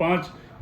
5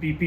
PP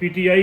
PTI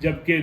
جبکہ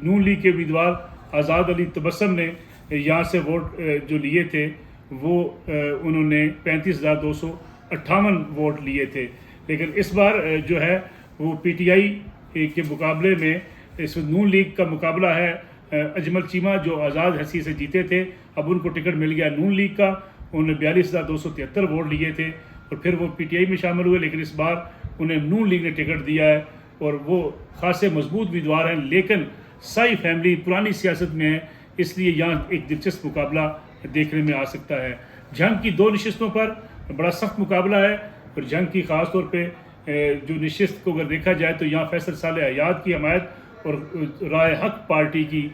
نون league کے امیدوار آزاد علی تبسم نے یہاں سے ووٹ جو لیے تھے وہ انہوں نے 35,258 ووٹ لیے تھے، لیکن اس بار جو ہے وہ پی ٹی آئی کے مقابلے میں اس نون لیگ کا مقابلہ ہے اجمل چیمہ جو آزاد حیثیت سے جیتے تھے، اب ان کو ٹکٹ مل گیا نون لیگ کا، انہوں نے 42,273 ووٹ لیے تھے اور پھر وہ پی ٹی آئی میں شامل ہوئے، لیکن اس بار انہیں نون لیگ نے ٹکٹ دیا ہے اور وہ خاصے مضبوط امیدوار ہیں، لیکن سائی فیملی پرانی سیاست میں ہے، اس لیے یہاں ایک دلچسپ مقابلہ دیکھنے میں آ سکتا ہے۔ جنگ کی 2 نشستوں پر بڑا سخت مقابلہ ہے اور جنگ کی خاص طور پہ جو نشست کو اگر دیکھا جائے تو یہاں فیصل صالح عیاد کی حمایت اور رائے حق پارٹی کی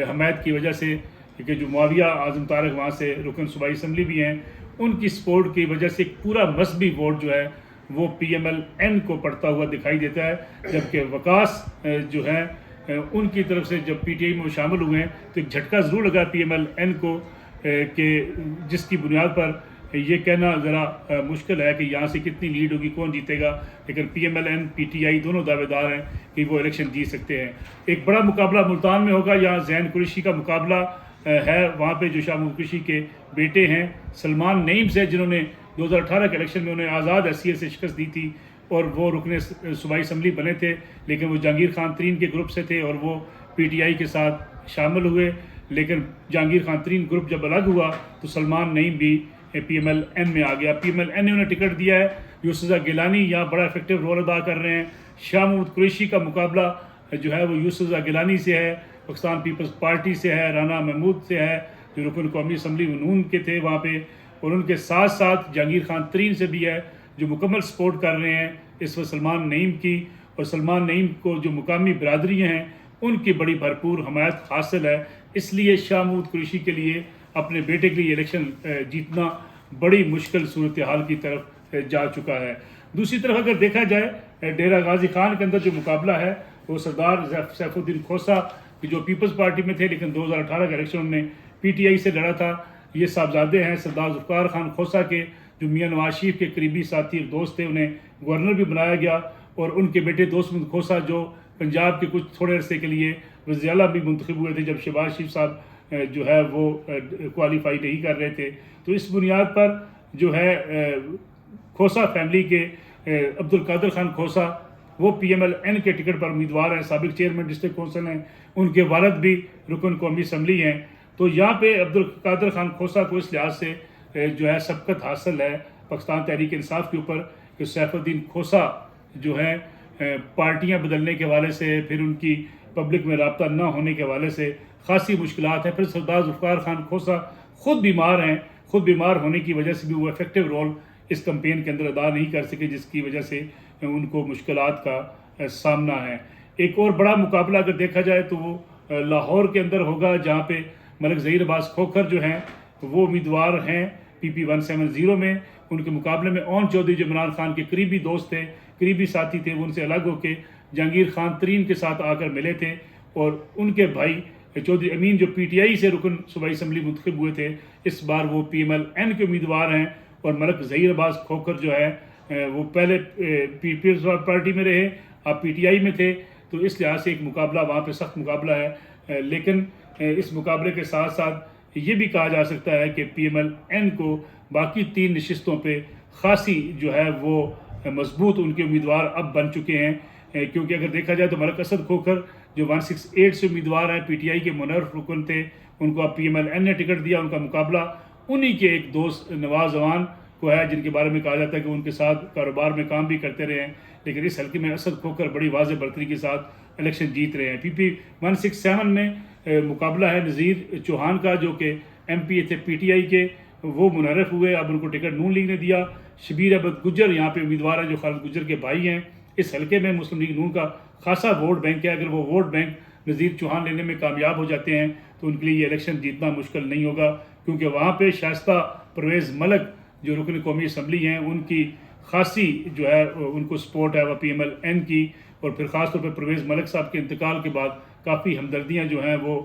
حمایت کی وجہ سے، کہ جو معاویہ اعظم طارق وہاں سے رکن صوبائی اسمبلی بھی ہیں، ان کی سپورٹ کی وجہ سے ایک پورا مذہبی ووٹ جو ہے وہ پی ایم ایل این کو پڑتا ہوا دکھائی دیتا ہے، جبکہ وکاس جو ہے ان کی طرف سے جب پی ٹی آئی میں وہ شامل ہوئے ہیں تو ایک جھٹکا ضرور لگا پی ایم ایل این کو، کہ جس کی بنیاد پر یہ کہنا ذرا مشکل ہے کہ یہاں سے کتنی لیڈ ہوگی، کون جیتے گا، لیکن P M L N P T I دونوں دعوے دار ہیں کہ وہ الیکشن جیت سکتے ہیں۔ ایک بڑا مقابلہ ملتان میں ہوگا، یہاں زین قریشی کا مقابلہ ہے، وہاں پہ جو شاہ محمود قریشی کے بیٹے ہیں سلمان نعیم سے، جنہوں نے 2018 کے الیکشن میں انہیں آزاد حیثیت سے شکست دی تھی اور وہ رکن صوبائی اسمبلی بنے تھے، لیکن وہ جہانگیر خان ترین کے گروپ سے تھے اور وہ پی ٹی آئی کے ساتھ شامل ہوئے، لیکن جہانگیر خان ترین گروپ جب الگ ہوا تو سلمان نعیم بھی پی ایم ایل این میں آ گیا، پی ایم ایل این نے انہیں ٹکٹ دیا ہے۔ یوسف رضا گیلانی یہاں بڑا افیکٹو رول ادا کر رہے ہیں۔ شاہ محمود قریشی کا مقابلہ جو ہے وہ یوسف رضا گیلانی سے ہے، پاکستان پیپلز پارٹی سے ہے، رانا محمود سے ہے جو رکن قومی اسمبلی نون کے تھے وہاں پہ، اور ان کے ساتھ ساتھ جہانگیر خان ترین سے بھی ہے جو مکمل سپورٹ کر رہے ہیں اس وقت سلمان نعیم کی، اور سلمان نعیم کو جو مقامی برادری ہیں ان کی بڑی بھرپور حمایت حاصل ہے، اس لیے شاہ محمود قریشی کے لیے اپنے بیٹے کے لیے الیکشن جیتنا بڑی مشکل صورتحال کی طرف جا چکا ہے۔ دوسری طرف اگر دیکھا جائے ڈیرہ غازی خان کے اندر جو مقابلہ ہے وہ سردار سیف الدین کھوسہ جو پیپلز پارٹی میں تھے لیکن 2018 کے الیکشن نے پی ٹی آئی سے لڑا تھا، یہ صاحبزادے ہیں سردار ذوالفقار خان کھوسہ کے جو میاں نواز شریف کے قریبی ساتھی اور دوست تھے، انہیں گورنر بھی بنایا گیا، اور ان کے بیٹے دوست محمد کھوسہ جو پنجاب کے کچھ تھوڑے عرصے کے لیے وزیر اعلیٰ بھی منتخب ہوئے تھے جب شہباز شریف صاحب جو ہے وہ کوالیفائی نہیں کر رہے تھے، تو اس بنیاد پر جو ہے کھوسہ فیملی کے عبد القادر خان کھوسہ وہ پی ایم ایل این کے ٹکٹ پر امیدوار ہیں، سابق چیئرمین ڈسٹرکٹ کونسل ہیں، ان کے والد بھی رکن قومی اسمبلی ہیں، تو یہاں پہ عبد القادر خان کھوسہ کو اس لحاظ سے جو ہے سبقت حاصل ہے پاکستان تحریک انصاف کے اوپر کہ سیف الدین کھوسہ جو ہے پارٹیاں بدلنے کے حوالے سے، پھر ان کی پبلک میں رابطہ نہ ہونے کے حوالے سے خاصی مشکلات ہیں، پھر سردار ذوالفقار خان کھوسہ خود بیمار ہیں، خود بیمار ہونے کی وجہ سے بھی وہ افیکٹو رول اس کمپین کے اندر ادا نہیں کر سکے، جس کی وجہ سے ان کو مشکلات کا سامنا ہے۔ ایک اور بڑا مقابلہ اگر دیکھا جائے تو وہ لاہور کے اندر ہوگا، جہاں پہ ملک ظہیر عباس کھوکھر جو ہیں وہ امیدوار ہیں پی پی 170 میں، ان کے مقابلے میں اون چودھری جو عمران خان کے قریبی دوست تھے، قریبی ساتھی تھے، وہ ان سے الگ ہو کے جہانگیر خان ترین کے ساتھ آ کر ملے تھے، اور ان کے بھائی چودھری امین جو پی ٹی آئی سے رکن صوبائی اسمبلی منتخب ہوئے تھے، اس بار وہ پی ایم ایل این کے امیدوار ہیں، اور ملک ظہیر عباس کھوکھر جو ہے وہ پہلے پیپلز پارٹی میں رہے، اب پی ٹی آئی میں تھے، تو اس لحاظ سے ایک مقابلہ وہاں پہ سخت مقابلہ ہے، لیکن اس مقابلے کے ساتھ ساتھ یہ بھی کہا جا سکتا ہے کہ پی ایم ایل این کو باقی 3 نشستوں پہ خاصی جو ہے وہ مضبوط ان کے امیدوار اب بن چکے ہیں، کیونکہ اگر دیکھا جائے تو ملک اسد کھوکھر جو 168 سے امیدوار ہیں، پی ٹی آئی کے منرف رکن تھے، ان کو اب پی ایم ایل این نے ٹکٹ دیا، ان کا مقابلہ انہی کے ایک دوست نواز امان کو ہے، جن کے بارے میں کہا جاتا ہے کہ ان کے ساتھ کاروبار میں کام بھی کرتے رہے ہیں، لیکن اس حلقے میں اسد کھوکھر بڑی واضح برتری کے ساتھ الیکشن جیت رہے ہیں۔ پی پی 167 میں مقابلہ ہے نذیر چوہان کا جو کہ ایم پی تھے پی ٹی آئی کے، وہ منحرف ہوئے، اب ان کو ٹکٹ نون لیگ نے دیا۔ شبیر احمد گجر یہاں پہ امیدوار ہیں جو خالد گجر کے بھائی ہیں، اس حلقے میں مسلم لیگ نون کا خاصا ووٹ بینک ہے، اگر وہ ووٹ بینک نذیر چوہان لینے میں کامیاب ہو جاتے ہیں تو ان کے لیے یہ الیکشن جیتنا مشکل نہیں ہوگا، کیونکہ وہاں پہ شائستہ پرویز ملک جو رکن قومی اسمبلی ہیں ان کی خاصی جو ہے ان کو سپورٹ ہے وہ پی ایم ایل این کی، اور پھر خاص طور پہ پرویز ملک صاحب کے انتقال کے بعد کافی ہمدردیاں جو ہیں وہ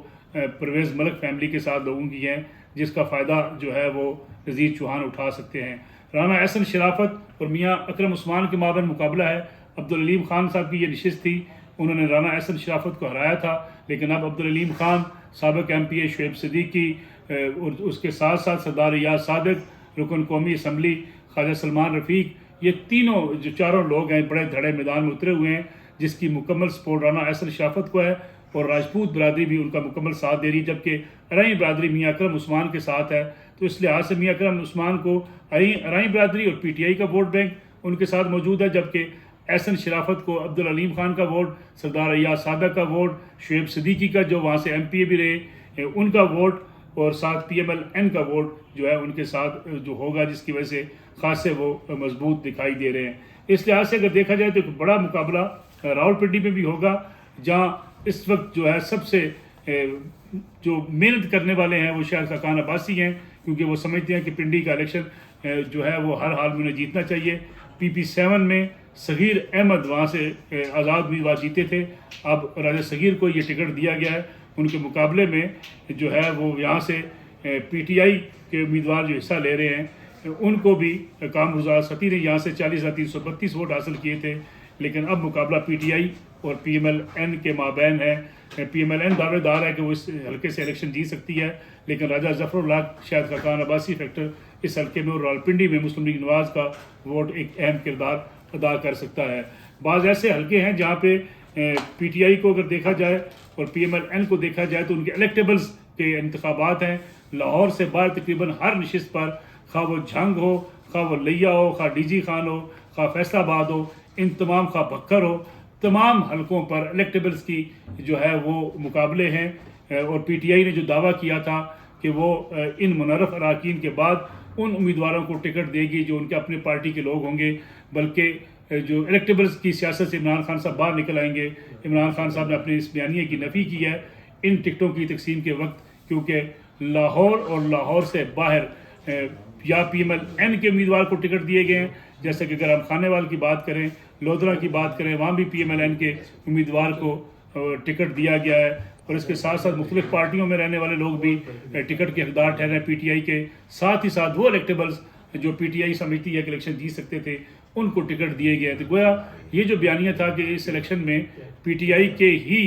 پرویز ملک فیملی کے ساتھ لوگوں کی ہیں، جس کا فائدہ جو ہے وہ نذیر چوہان اٹھا سکتے ہیں۔ رانا احسن شرافت اور میاں اکرم عثمان کے مابین مقابلہ ہے، عبدالعلیم خان صاحب کی یہ نشست تھی انہوں نے رانا احسن شرافت کو ہرایا تھا، لیکن اب عبدالعلیم خان، سابق ایم پی اے شعیب صدیقی اور اس کے ساتھ ساتھ سردار ریاض صادق، رکن قومی اسمبلی خواجہ سلمان رفیق، یہ تینوں جو چاروں لوگ ہیں بڑے دھڑے میدان میں اترے ہوئے ہیں، جس کی مکمل سپورٹ رانا احسن شرافت کو ہے، اور راجپوت برادری بھی ان کا مکمل ساتھ دے رہی، جبکہ ارائیں برادری میاں اکرم عثمان کے ساتھ ہے۔ تو اس لحاظ سے میاں اکرم عثمان کو ارائیں برادری اور پی ٹی آئی کا ووٹ بینک ان کے ساتھ موجود ہے، جبکہ احسن شرافت کو عبدالعلیم خان کا ووٹ، سردار ریاض صادق کا ووٹ، شعیب صدیقی کا جو وہاں سے ایم پی اے بھی رہے ان کا ووٹ، اور ساتھ پی ایم ایل این کا ووٹ جو ہے ان کے ساتھ جو ہوگا، جس کی وجہ سے خاصے وہ مضبوط دکھائی دے رہے ہیں۔ اس لحاظ سے اگر دیکھا جائے تو ایک بڑا مقابلہ راولپنڈی میں بھی ہوگا، جہاں اس وقت جو ہے سب سے جو محنت کرنے والے ہیں وہ شاہد خاقان عباسی ہیں، کیونکہ وہ سمجھتے ہیں کہ پنڈی کا الیکشن جو ہے وہ ہر حال میں انہیں جیتنا چاہیے۔ پی پی 7 میں صغیر احمد وہاں سے آزاد امیدوار جیتے تھے، اب راجہ صغیر کو یہ ٹکٹ دیا گیا ہے، ان کے مقابلے میں جو ہے وہ یہاں سے پی ٹی آئی کے امیدوار جو حصہ لے رہے ہیں ان کو بھی کامرزا ستی نے یہاں سے 40,332 ووٹ حاصل کیے تھے، لیکن اب مقابلہ پی ٹی آئی اور پی ایم ایل این کے مابین ہے۔ پی ایم ایل این دعوے دار ہے کہ وہ اس حلقے سے الیکشن جیت سکتی ہے، لیکن راجہ ظفر اللہ شاہد خاقان عباسی فیکٹر اس حلقے میں اور راولپنڈی میں مسلم لیگ نواز کا ووٹ ایک اہم کردار ادا کر سکتا ہے۔ بعض ایسے حلقے ہیں جہاں پہ پی ٹی آئی کو اگر دیکھا جائے اور پی ایم ایل این کو دیکھا جائے تو ان کے الیکٹیبلز کے انتخابات ہیں، لاہور سے باہر تقریباً ہر نشست پر، خواہ وہ جھنگ ہو، خواہ وہ لیا ہو، خواہ ڈی جی خان ہو، خواہ فیصل آباد ہو، ان تمام، خواہ بکر ہو، تمام حلقوں پر الیکٹیبلز کی جو ہے وہ مقابلے ہیں، اور پی ٹی آئی نے جو دعویٰ کیا تھا کہ وہ ان منعرف اراکین کے بعد ان امیدواروں کو ٹکٹ دے گی جو ان کے اپنے پارٹی کے لوگ ہوں گے، بلکہ جو الیکٹیبلز کی سیاست سے عمران خان صاحب باہر نکل آئیں گے۔ عمران خان صاحب نے اپنے اس بیانیے کی نفی کی ہے ان ٹکٹوں کی تقسیم کے وقت، کیونکہ لاہور اور لاہور سے باہر یا پی ایم ایل این کے امیدوار کو ٹکٹ دیے گئے ہیں، جیسے کہ اگر ہم خانے وال کی بات کریں، لودھرا کی بات کریں، وہاں بھی پی ایم ایل این کے امیدوار کو ٹکٹ دیا گیا ہے، اور اس کے ساتھ ساتھ مختلف پارٹیوں میں رہنے والے لوگ بھی ٹکٹ کے حقدار ٹھہرے ہیں پی ٹی آئی کے، ساتھ ہی ساتھ وہ الیکٹیبلز جو پی ٹی آئی سمجھتی ہے کہ الیکشن جیت سکتے تھے ان کو ٹکٹ دیے گئے۔ تو گویا یہ جو بیانیہ تھا کہ اس الیکشن میں پی ٹی آئی کے ہی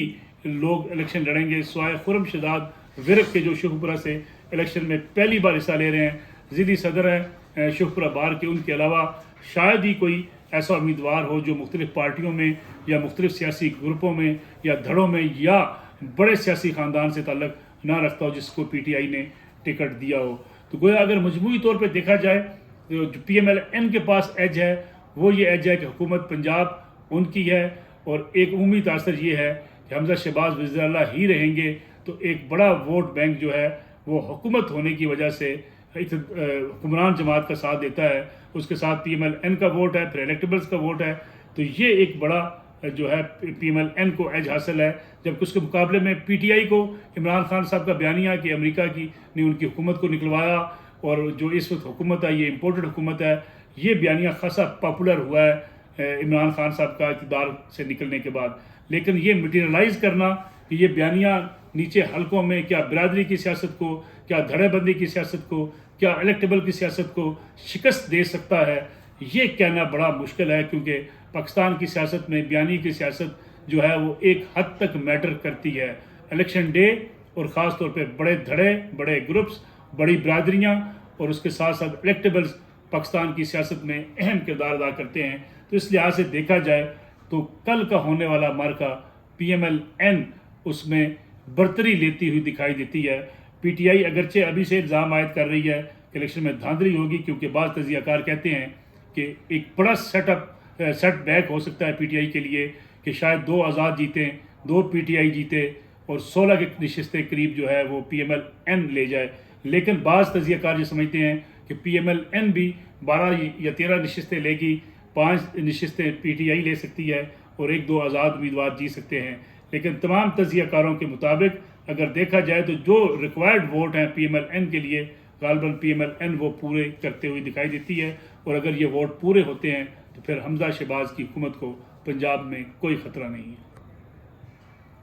لوگ الیکشن لڑیں گے، سوائے خرم شداد ورق کے جو شیخوپورہ سے الیکشن میں پہلی بار حصہ لے رہے ہیں، ضلعی صدر ہیں شیخوپورہ بار کے، ان کے علاوہ شاید ہی کوئی ایسا امیدوار ہو جو مختلف پارٹیوں میں یا مختلف سیاسی گروپوں میں یا دھڑوں میں یا بڑے سیاسی خاندان سے تعلق نہ رکھتا ہو جس کو پی ٹی آئی نے ٹکٹ دیا ہو۔ تو گویا اگر مجموعی طور پہ دیکھا جائے جو پی ایم ایل این کے پاس ایج ہے وہ یہ ایج ہے کہ حکومت پنجاب ان کی ہے، اور ایک عمومی تاثر یہ ہے کہ حمزہ شہباز وزیر اللہ ہی رہیں گے، تو ایک بڑا ووٹ بینک جو ہے وہ حکومت ہونے کی وجہ سے حکمران جماعت کا ساتھ دیتا ہے، اس کے ساتھ پی ایم ایل این کا ووٹ ہے، پھر الیکٹیبلز کا ووٹ ہے، تو یہ ایک بڑا جو ہے پی ایم ایل این کو ایج حاصل ہے، جبکہ اس کے مقابلے میں پی ٹی آئی کو عمران خان صاحب کا بیانیہ کہ امریکہ کی نے ان کی حکومت کو نکلوایا، اور جو اس وقت حکومت ہے یہ امپورٹڈ حکومت ہے، یہ بیانیہ خاصا پاپولر ہوا ہے عمران خان صاحب کا اقتدار سے نکلنے کے بعد، لیکن یہ مٹیریلائز کرنا کہ یہ بیانیہ نیچے حلقوں میں کیا برادری کی سیاست کو، کیا دھڑے بندی کی سیاست کو، کیا الیکٹیبل کی سیاست کو شکست دے سکتا ہے، یہ کہنا بڑا مشکل ہے، کیونکہ پاکستان کی سیاست میں بیانی کی سیاست جو ہے وہ ایک حد تک میٹر کرتی ہے۔ الیکشن ڈے اور خاص طور پہ بڑے دھڑے، بڑے گروپس، بڑی برادریاں اور اس کے ساتھ ساتھ الیکٹیبلز پاکستان کی سیاست میں اہم کردار ادا کرتے ہیں۔ تو اس لحاظ سے دیکھا جائے تو کل کا ہونے والا معرکہ پی ایم ایل این اس میں برتری لیتی ہوئی دکھائی دیتی ہے۔ پی ٹی آئی اگرچہ ابھی سے الزام عائد کر رہی ہے کہ الیکشن میں دھاندلی ہوگی، کیونکہ بعض تجزیہ کار کہتے ہیں کہ ایک بڑا سیٹ بیک ہو سکتا ہے پی ٹی آئی کے لیے کہ شاید 2 آزاد جیتیں، 2 پی ٹی آئی جیتے اور 16 کی نشستیں قریب جو ہے وہ پی ایم ایل این لے جائے، لیکن بعض تجزیہ کار یہ سمجھتے ہیں کہ پی ایم ایل این بھی 12 یا 13 نشستیں لے گی، 5 نشستیں پی ٹی آئی لے سکتی ہے اور 1-2 آزاد امیدوار جیت سکتے ہیں۔ لیکن تمام تجزیہ کاروں کے مطابق اگر دیکھا جائے تو جو ریکوائرڈ ووٹ ہیں پی ایم ایل این کے لیے، غالباً پی ایم ایل این وہ پورے کرتے ہوئے دکھائی دیتی ہے، اور اگر یہ ووٹ پورے ہوتے ہیں تو پھر حمزہ شہباز کی حکومت کو پنجاب میں کوئی خطرہ نہیں ہے۔